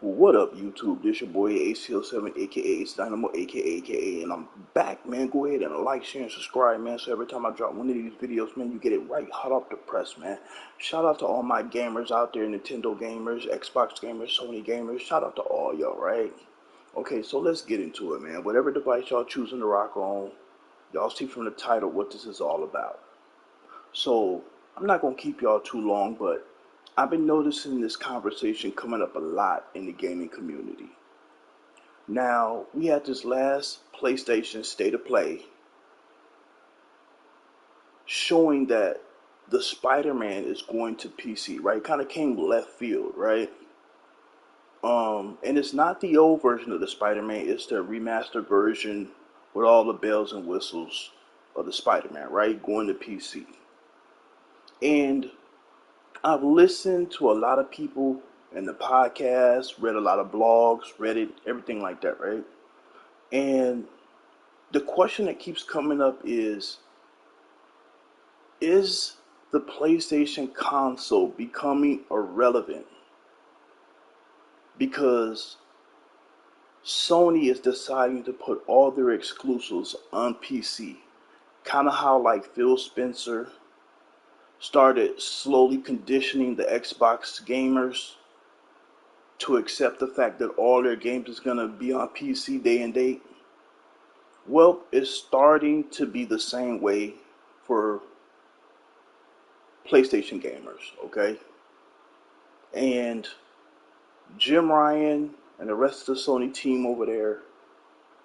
What up, YouTube? This your boy ACL7, aka It's Dynamo, aka, and I'm back, man. Go ahead and like, share, and subscribe, man. So every time I drop one of these videos, man, you get it right hot off the press, man. Shout out to all my gamers out there, Nintendo gamers, Xbox gamers, Sony gamers. Shout out to all y'all, right? Okay, so let's get into it, man. Whatever device y'all choosing to rock on, y'all see from the title what this is all about. So I'm not gonna keep y'all too long, but I've been noticing this conversation coming up a lot in the gaming community. Now, we had this last PlayStation State of Play showing that the Spider-Man is going to PC, right? Kind of came left field, right? And it's not the old version of the Spider-Man, it's the remastered version with all the bells and whistles of the Spider-Man, right? Going to PC. And I've listened to a lot of people in the podcast, read a lot of blogs, Reddit, everything like that, right? And the question that keeps coming up is the PlayStation console becoming irrelevant because Sony is deciding to put all their exclusives on PC? Kind of how like Phil Spencer started slowly conditioning the Xbox gamers to accept the fact that all their games is going to be on PC day and date. Well, it's starting to be the same way for PlayStation gamers, okay? And Jim Ryan and the rest of the Sony team over there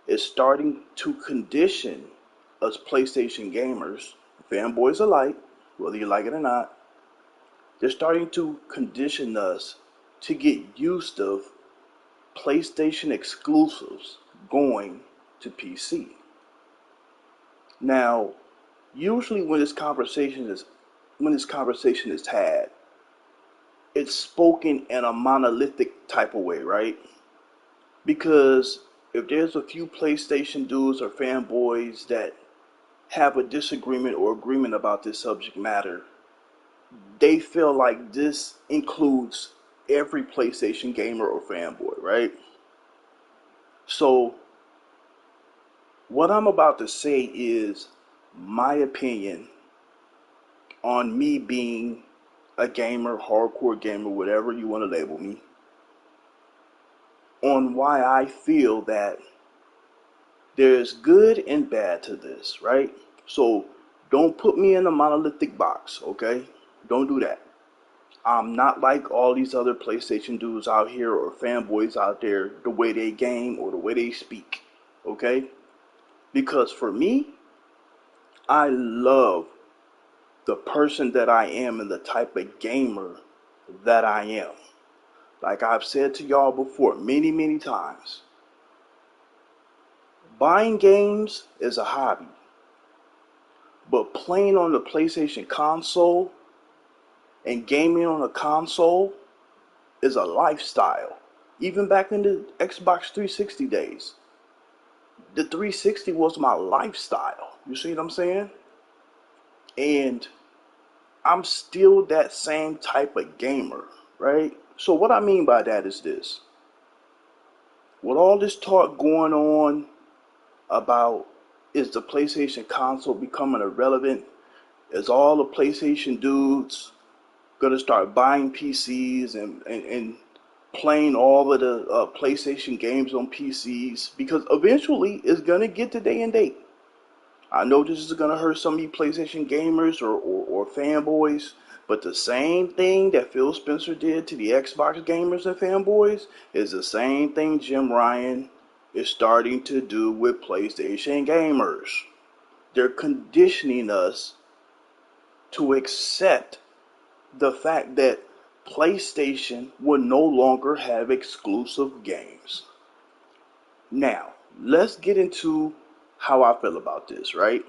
is starting to condition us PlayStation gamers, fanboys alike, whether you like it or not, they're starting to condition us to get used to PlayStation exclusives going to PC. Now, usually when this conversation is had, it's spoken in a monolithic type of way, right? Because if there's a few PlayStation dudes or fanboys that have a disagreement or agreement about this subject matter, they feel like this includes every PlayStation gamer or fanboy, right? So what I'm about to say is my opinion on me being a gamer, hardcore gamer, whatever you want to label me, on why I feel that there's good and bad to this, right? So don't put me in a monolithic box, okay? Don't do that. I'm not like all these other PlayStation dudes out here or fanboys out there, the way they game or the way they speak, okay? Because for me, I love the person that I am and the type of gamer that I am. Like I've said to y'all before many, many times, buying games is a hobby, but playing on the PlayStation console and gaming on a console is a lifestyle. Even back in the Xbox 360 days, the 360 was my lifestyle. You see what I'm saying? And I'm still that same type of gamer, right? So what I mean by that is this. With all this talk going on about is the PlayStation console becoming irrelevant, is all the PlayStation dudes gonna start buying PCs and playing all of the PlayStation games on PCs, because eventually it's gonna get to day and date. I know this is gonna hurt some of you PlayStation gamers or fanboys, but the same thing that Phil Spencer did to the Xbox gamers and fanboys is the same thing Jim Ryan is starting to do with PlayStation gamers. They're conditioning us to accept the fact that PlayStation will no longer have exclusive games. Now, let's get into how I feel about this, right?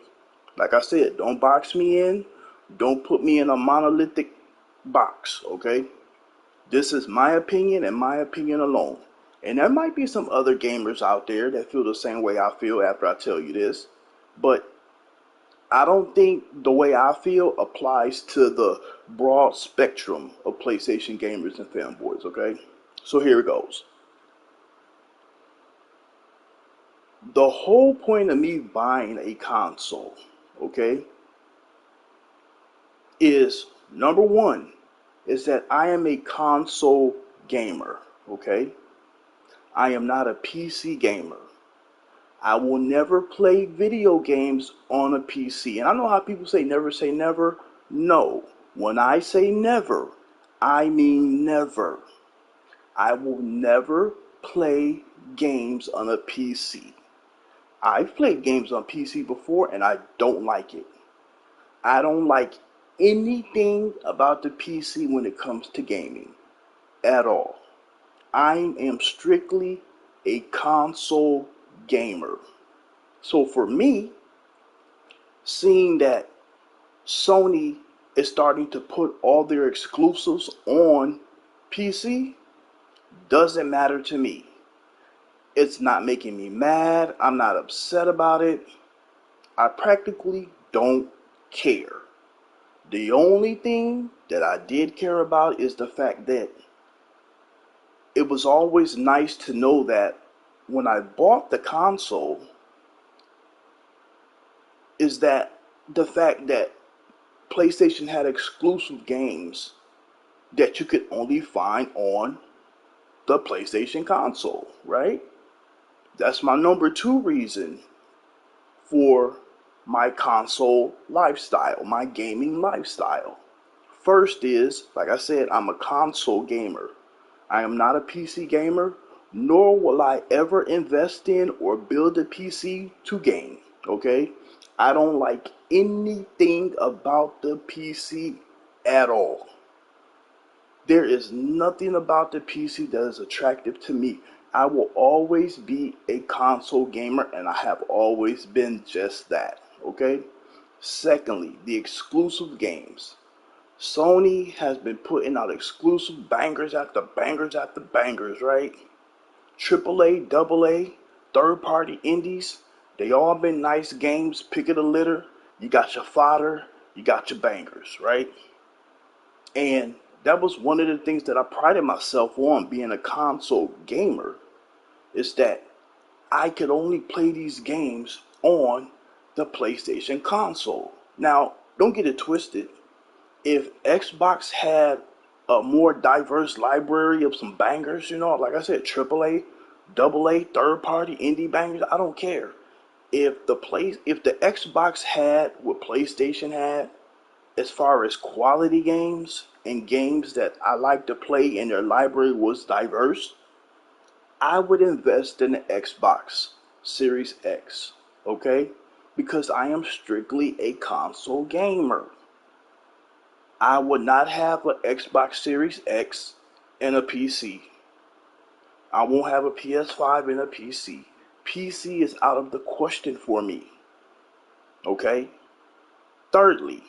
Like I said, don't box me in. Don't put me in a monolithic box, okay? This is my opinion and my opinion alone. And there might be some other gamers out there that feel the same way I feel after I tell you this. But I don't think the way I feel applies to the broad spectrum of PlayStation gamers and fanboys, okay? So here it goes. The whole point of me buying a console, okay, is number one, is that I am a console gamer, okay? I am not a PC gamer. I will never play video games on a PC. And I know how people say never. No. When I say never, I mean never. I will never play games on a PC. I've played games on PC before and I don't like it. I don't like anything about the PC when it comes to gaming at all. I am strictly a console gamer. So for me, seeing that Sony is starting to put all their exclusives on PC doesn't matter to me. It's not making me mad. I'm not upset about it. I practically don't care. The only thing that I did care about is the fact that it was always nice to know that when I bought the console, is that the fact that PlayStation had exclusive games that you could only find on the PlayStation console, right? That's my number two reason for my console lifestyle, my gaming lifestyle. First is, like I said, I'm a console gamer. I am not a PC gamer, nor will I ever invest in or build a PC to game, okay? I don't like anything about the PC at all. There is nothing about the PC that is attractive to me. I will always be a console gamer and I have always been just that, okay? Secondly, the exclusive games. Sony has been putting out exclusive bangers after bangers after bangers, right? AAA, AA, third party indies. They all been nice games, pick of the litter. You got your fodder, you got your bangers, right? And that was one of the things that I prided myself on being a console gamer, is that I could only play these games on the PlayStation console. Now, don't get it twisted. If Xbox had a more diverse library of some bangers, like I said, AAA, AA, third party, indie bangers, I don't care. If the Xbox had what PlayStation had, as far as quality games and games that I like to play and their library was diverse, I would invest in the Xbox Series X, okay? Because I am strictly a console gamer. I would not have an Xbox Series X and a PC. I won't have a PS5 and a PC. PC is out of the question for me, okay? Thirdly,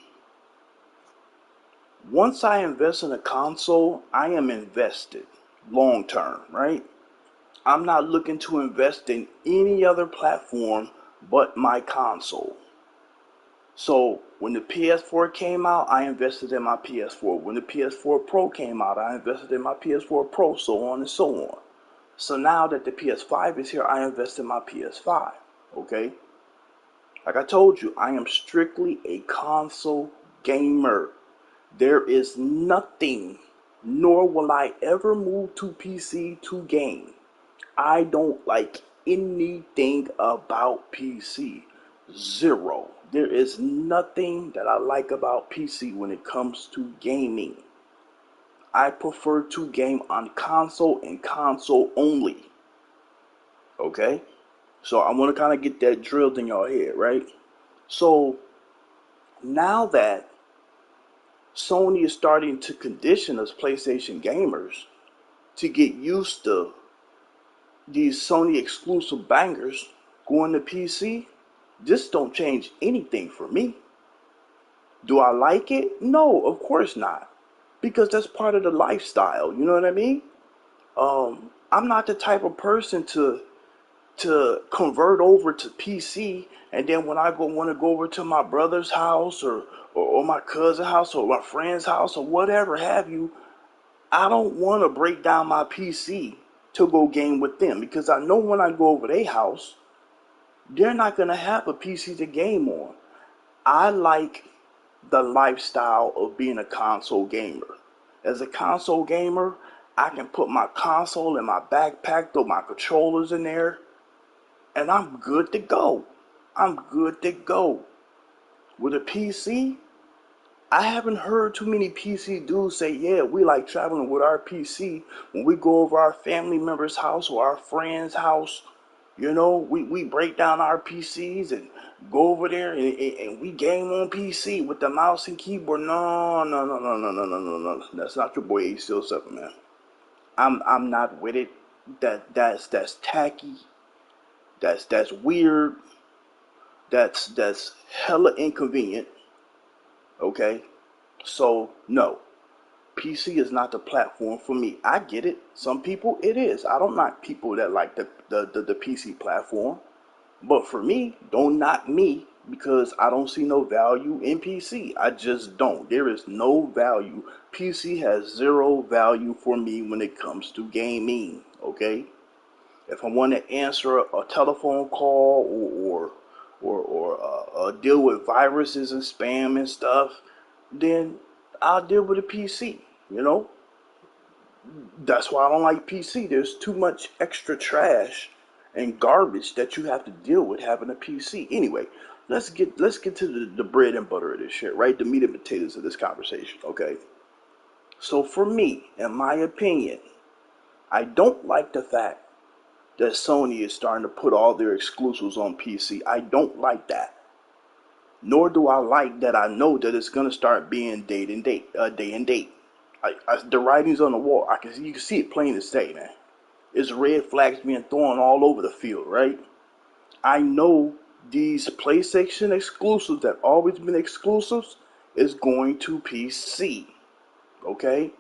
once I invest in a console, I am invested long term, right? I'm not looking to invest in any other platform but my console. So when the PS4 came out, I invested in my PS4. When the PS4 Pro came out, I invested in my PS4 Pro, so on and so on. So now that the PS5 is here, I invest in my PS5, okay? Like I told you, I am strictly a console gamer. There is nothing, nor will I ever move to PC to game. I don't like anything about PC. Zero. There is nothing that I like about PC when it comes to gaming. I prefer to game on console and console only. Okay? So I want to kind of get that drilled in your head, right? So now that Sony is starting to condition us PlayStation gamers to get used to these Sony exclusive bangers going to PC, this don't change anything for me. Do I like it? No, of course not. Because that's part of the lifestyle, you know what I mean? I'm not the type of person to convert over to PC and then when I want to go over to my brother's house or my cousin's house or my friend's house or whatever have you, I don't want to break down my PC to go game with them because I know when I go over their house, they're not going to have a PC to game on. I like the lifestyle of being a console gamer. As a console gamer, I can put my console in my backpack, throw my controllers in there, and I'm good to go. I'm good to go. With a PC, I haven't heard too many PC dudes say, yeah, we like traveling with our PC when we go over our family member's house or our friend's house. You know, we break down our PCs and go over there and we game on PC with the mouse and keyboard. No, no, no, no, no, no, no, no, no. That's not your boy Ace Steel 7, man. I'm not with it. That's tacky. That's weird. That's hella inconvenient. Okay? So no. PC is not the platform for me. I get it. Some people it is. I don't knock people that like the PC platform. But for me, don't knock me because I don't see no value in PC. I just don't. There is no value. PC has zero value for me when it comes to gaming. Okay? If I want to answer a telephone call or deal with viruses and spam and stuff, then I'll deal with a PC. You know, that's why I don't like PC. There's too much extra trash and garbage that you have to deal with having a PC. Anyway, let's get to the bread and butter of this shit, right? The meat and potatoes of this conversation. Okay. So for me, in my opinion, I don't like the fact that Sony is starting to put all their exclusives on PC. I don't like that. Nor do I like that I know that it's gonna start being day and date. The writing's on the wall. You can see it plain as day, man. It's red flags being thrown all over the field, right? I know these PlayStation exclusives that always been exclusives is going to PC. Okay?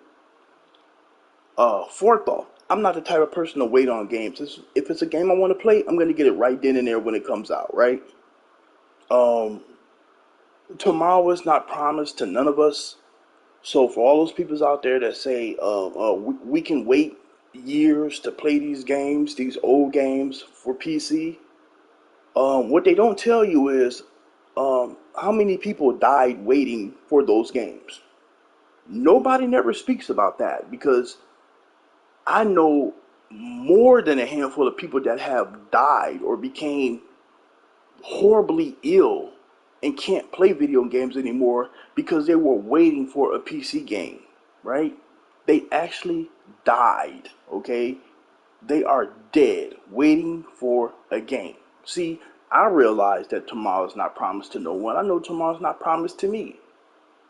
Fourth off, I'm not the type of person to wait on games. If it's a game I want to play, I'm gonna get it right then and there when it comes out, right? Um, Tomorrow is not promised to none of us. So for all those people out there that say we can wait years to play these games, these old games for PC, what they don't tell you is how many people died waiting for those games. Nobody never speaks about that because I know more than a handful of people that have died or became horribly ill and can't play video games anymore because they were waiting for a PC game, right? They actually died, okay? They are dead waiting for a game. See, I realize that tomorrow's not promised to no one. I know tomorrow's not promised to me.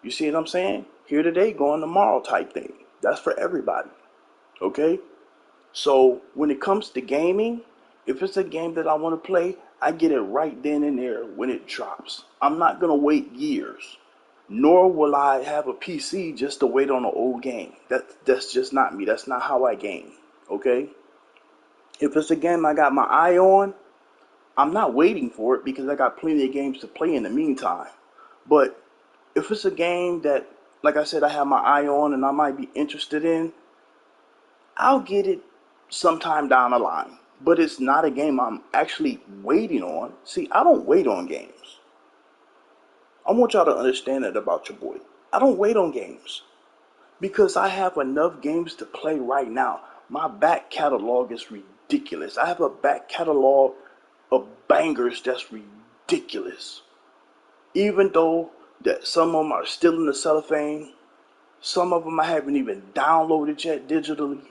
You see what I'm saying? Here today, gone tomorrow type thing. That's for everybody, okay? So when it comes to gaming, if it's a game that I want to play, I get it right then and there when it drops. I'm not going to wait years. Nor will I have a PC just to wait on an old game. That's just not me. That's not how I game. Okay? If it's a game I got my eye on, I'm not waiting for it because I got plenty of games to play in the meantime. But if it's a game that, like I said, I have my eye on and I might be interested in, I'll get it sometime down the line. But it's not a game I'm actually waiting on. See, I don't wait on games. I want y'all to understand that about your boy. I don't wait on games because I have enough games to play right now. My back catalog is ridiculous. I have a back catalog of bangers that's ridiculous. Even though that some of them are still in the cellophane, some of them I haven't even downloaded yet digitally.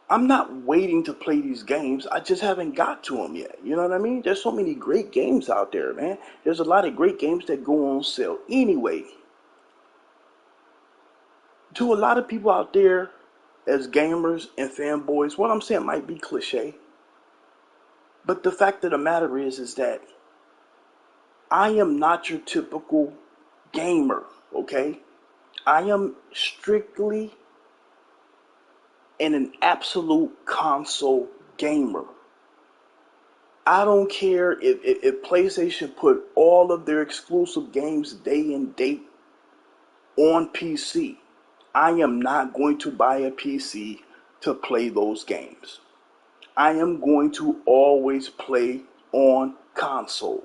I'm not waiting to play these games. I just haven't got to them yet. You know what I mean? There's so many great games out there, man. There's a lot of great games that go on sale. Anyway, to a lot of people out there as gamers and fanboys, what I'm saying might be cliche. But the fact of the matter is that I am not your typical gamer, okay? I am strictly an absolute console gamer. I don't care if PlayStation put all of their exclusive games day and date on PC. I am not going to buy a PC to play those games. I am going to always play on console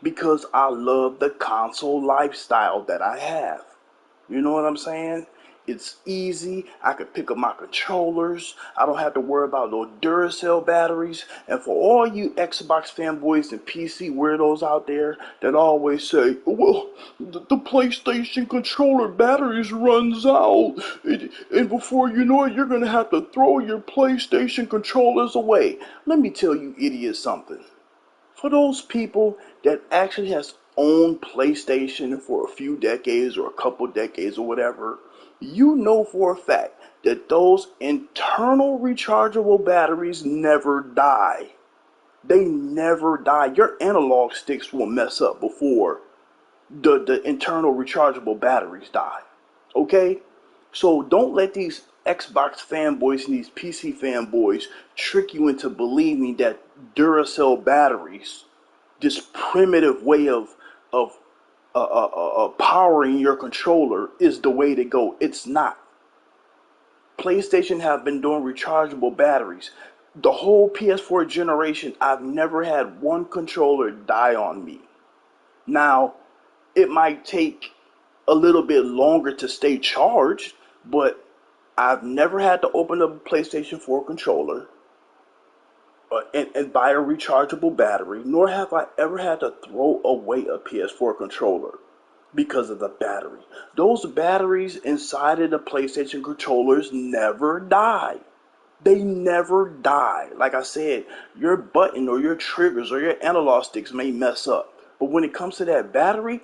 because I love the console lifestyle that I have. You know what I'm saying? It's easy. I can pick up my controllers. I don't have to worry about no Duracell batteries. And for all you Xbox fanboys and PC weirdos out there that always say, well, the PlayStation controller batteries runs out. And before you know it, you're going to have to throw your PlayStation controllers away. Let me tell you idiots something. For those people that actually has owned PlayStation for a few decades or a couple decades or whatever, you know for a fact that those internal rechargeable batteries never die. They never die. Your analog sticks will mess up before the internal rechargeable batteries die. Okay? So don't let these Xbox fanboys and these PC fanboys trick you into believing that Duracell batteries, this primitive way of powering your controller, is the way to go. It's not. PlayStation have been doing rechargeable batteries. The whole PS4 generation, I've never had one controller die on me. Now, it might take a little bit longer to stay charged, but I've never had to open up a PlayStation 4 controller and buy a rechargeable battery, nor have I ever had to throw away a PS4 controller because of the battery. Those batteries inside of the PlayStation controllers never die. They never die. Like I said, your button or your triggers or your analog sticks may mess up. But when it comes to that battery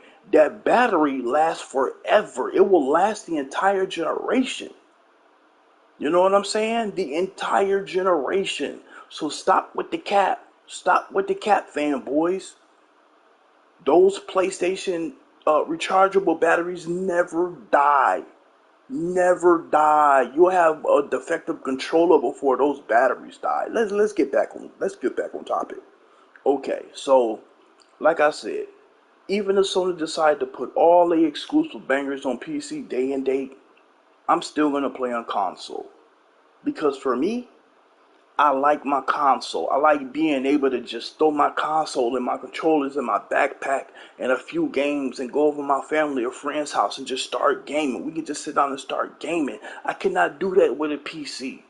lasts forever. It will last the entire generation. You know what I'm saying? The entire generation. So stop with the cap. Stop with the cap, fanboys. Those PlayStation rechargeable batteries never die. Never die. You'll have a defective controller before those batteries die. Let's get back on topic. Okay, so like I said, even if Sony decide to put all the exclusive bangers on PC day and date, I'm still gonna play on console. Because for me, I like my console. I like being able to just throw my console and my controllers in my backpack and a few games and go over to my family or friend's house and just start gaming. We can just sit down and start gaming. I cannot do that with a PC.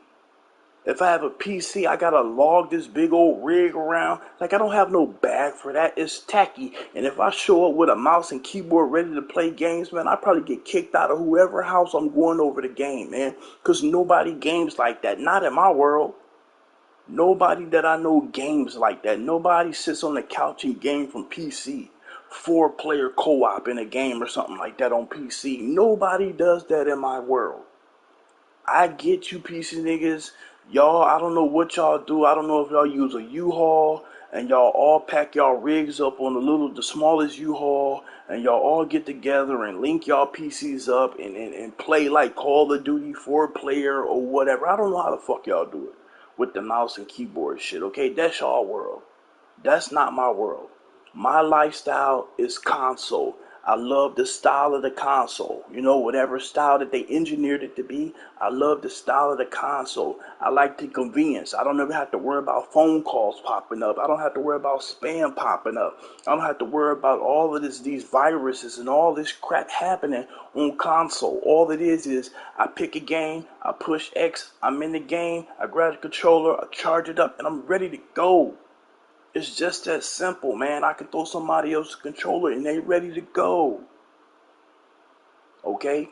If I have a PC, I gotta log this big old rig around. Like, I don't have no bag for that. It's tacky. And if I show up with a mouse and keyboard ready to play games, man, I probably get kicked out of whoever house I'm going over the game, man. Because nobody games like that. Not in my world. Nobody that I know games like that. Nobody sits on the couch and game from PC. 4-player co-op in a game or something like that on PC. Nobody does that in my world. I get you PC niggas. Y'all, I don't know what y'all do. I don't know if y'all use a U-Haul and y'all all pack y'all rigs up on the smallest U-Haul and y'all all get together and link y'all PCs up and play like Call of Duty 4-player or whatever. I don't know how the fuck y'all do it with the mouse and keyboard shit, okay? That's y'all world. That's not my world. My lifestyle is console. I love the style of the console. You know, whatever style that they engineered it to be, I love the style of the console. I like the convenience. I don't ever have to worry about phone calls popping up. I don't have to worry about spam popping up. I don't have to worry about all of these viruses and all this crap happening on console. All it is I pick a game, I push X, I'm in the game, I grab the controller, I charge it up, and I'm ready to go. It's just that simple, man. I can throw somebody else's controller and they ready to go. Okay?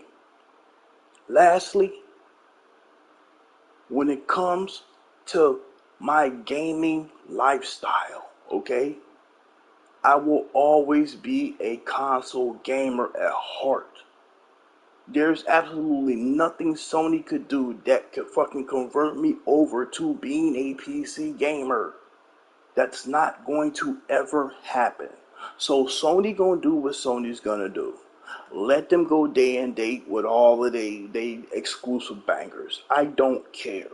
Lastly, when it comes to my gaming lifestyle, okay? I will always be a console gamer at heart. There's absolutely nothing Sony could do that could fucking convert me over to being a PC gamer. That's not going to ever happen. So Sony gonna do what Sony's gonna do. Let them go day and date with all of they exclusive bangers. I don't care.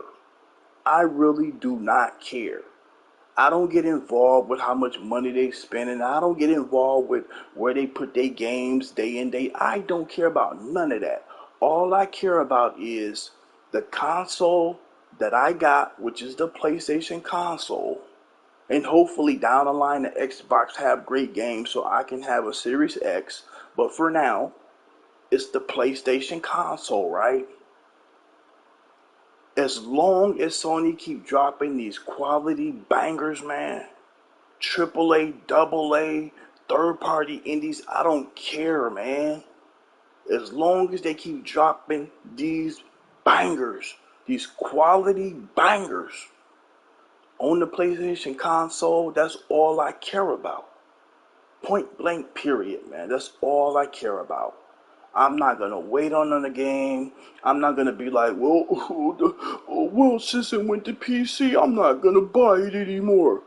I really do not care. I don't get involved with how much money they spending. I don't get involved with where they put their games day and day. I don't care about none of that. All I care about is the console that I got, which is the PlayStation console. And hopefully down the line the Xbox have great games so I can have a Series X. But for now, it's the PlayStation console, right? As long as Sony keep dropping these quality bangers, man, AAA, AA, third party indies, I don't care, man. As long as they keep dropping these bangers, these quality bangers on the PlayStation console, that's all I care about. Point blank, period, man. That's all I care about. I'm not gonna wait on the game. I'm not gonna be like, well, since it went to PC, I'm not gonna buy it anymore.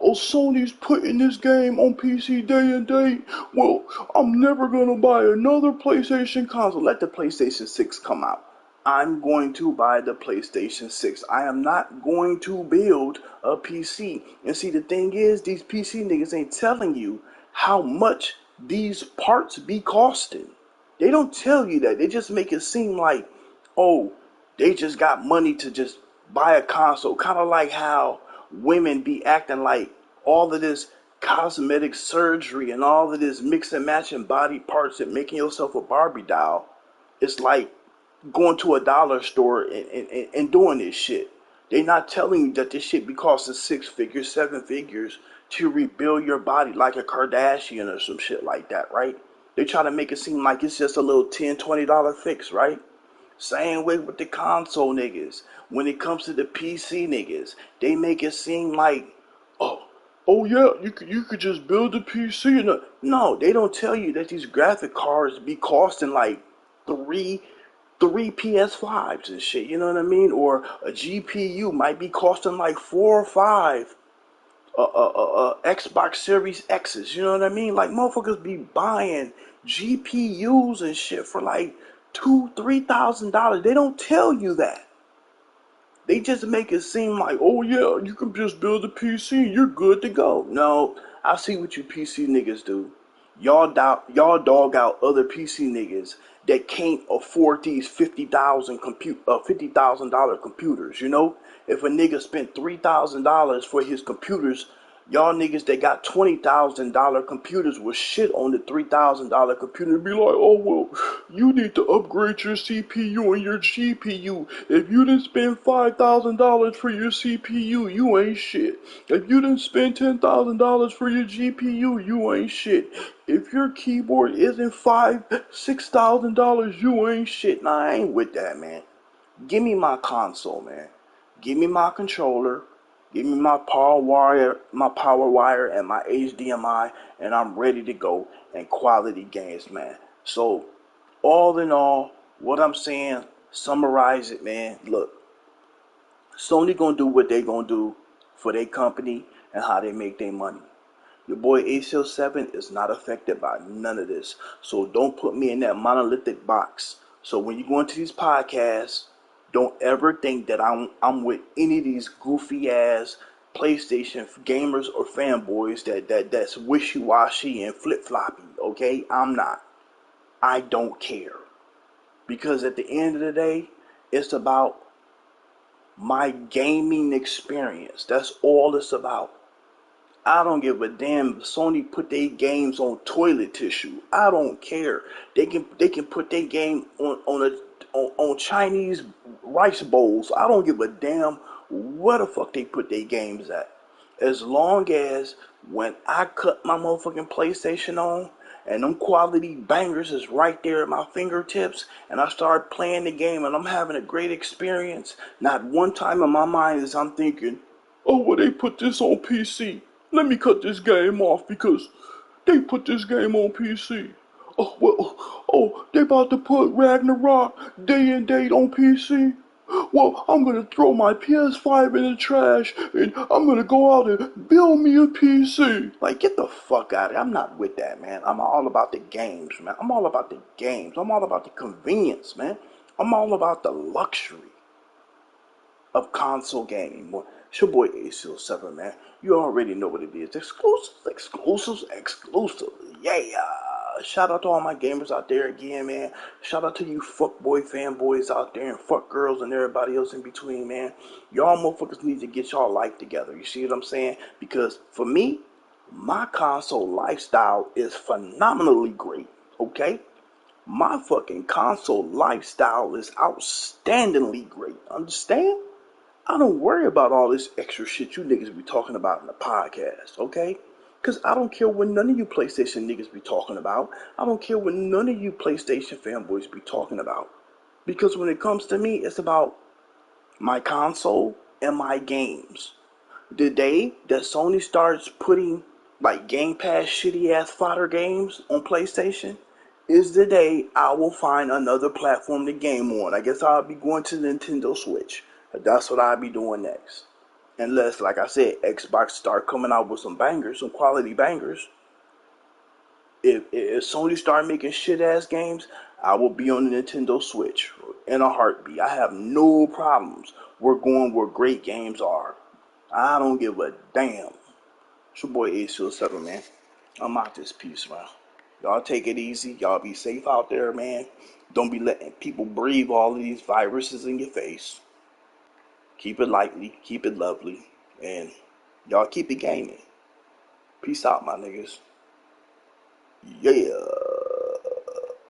Sony's putting this game on PC day and date. Well, I'm never gonna buy another PlayStation console. Let the PlayStation 6 come out. I'm going to buy the PlayStation 6. I am not going to build a PC. And see, the thing is, these PC niggas ain't telling you how much these parts be costing. They don't tell you that. They just make it seem like, oh, they just got money to just buy a console. Kind of like how women be acting like all of this cosmetic surgery and all of this mix and matching body parts and making yourself a Barbie doll. It's like going to a dollar store and doing this shit. They not telling you that this shit be costing 6 figures, 7 figures to rebuild your body like a Kardashian or some shit like that, right? They try to make it seem like it's just a little $10, $20 fix, right? Same way with the console niggas. When it comes to the PC niggas, they make it seem like, oh, oh yeah, you could just build a PC. No, they don't tell you that these graphic cards be costing like three three PS5s and shit, you know what I mean? Or a GPU might be costing like 4 or 5 Xbox Series X's, you know what I mean? Like motherfuckers be buying GPUs and shit for like $2,000, $3,000. They don't tell you that. They just make it seem like, oh yeah, you can just build a PC, you're good to go. No, I see what you PC niggas do. Y'all dog out other PC niggas that can't afford these $50,000 computers. You know, if a nigga spent $3,000 for his computers, y'all niggas that got $20,000 computers will shit on the $3,000 computer and be like, oh well, you need to upgrade your CPU and your GPU. If you didn't spend $5,000 for your CPU, you ain't shit. If you didn't spend $10,000 for your GPU, you ain't shit. If your keyboard isn't $6,000, you ain't shit. Nah, I ain't with that, man. Give me my console, man. Give me my controller. Give me my power wire, and my HDMI, and I'm ready to go. And quality games, man. So, all in all, what I'm saying, summarize it, man. Look, Sony gonna do what they gonna do for their company and how they make their money. Your boy ACL7 is not affected by none of this. So don't put me in that monolithic box. So when you go into these podcasts, don't ever think that I'm with any of these goofy ass PlayStation gamers or fanboys that's wishy washy and flip floppy. Okay, I'm not. I don't care because at the end of the day, it's about my gaming experience. That's all it's about. I don't give a damn if Sony put their games on toilet tissue. I don't care. They can put their game on Chinese rice bowls. I don't give a damn where the fuck they put their games at. As long as when I cut my motherfucking PlayStation on and them quality bangers is right there at my fingertips and I start playing the game and I'm having a great experience, not one time in my mind is I'm thinking, oh, well, they put this on PC. Let me cut this game off because they put this game on PC. Oh, well, oh, they about to put Ragnarok day and date on PC. Well, I'm gonna throw my PS5 in the trash and I'm gonna go out and build me a PC. Like, get the fuck out of here. I'm not with that, man. I'm all about the games, man. I'm all about the games. I'm all about the convenience, man. I'm all about the luxury of console gaming. It's your boy ACL7, man. You already know what it is. Exclusives. Yeah. shout out to all my gamers out there again, man. Shout out to you fuckboy fanboys out there and fuck girls and everybody else in between, man. Y'all motherfuckers need to get y'all life together. You see what I'm saying? Because for me, my console lifestyle is phenomenally great, okay? My fucking console lifestyle is outstandingly great. Understand? I don't worry about all this extra shit you niggas be talking about in the podcast, okay? Because I don't care what none of you PlayStation niggas be talking about. I don't care what none of you PlayStation fanboys be talking about. Because when it comes to me, it's about my console and my games. The day that Sony starts putting like Game Pass shitty ass fodder games on PlayStation is the day I will find another platform to game on. I guess I'll be going to Nintendo Switch. That's what I'll be doing next. Unless, like I said, Xbox start coming out with some bangers, some quality bangers. If Sony start making shit ass games, I will be on the Nintendo Switch in a heartbeat. I have no problems. We're going where great games are. I don't give a damn. It's your boy A7, man. I'm out this piece, man. Y'all take it easy. Y'all be safe out there, man. Don't be letting people breathe all of these viruses in your face. Keep it lightly, keep it lovely, and y'all keep it gaming. Peace out, my niggas. Yeah.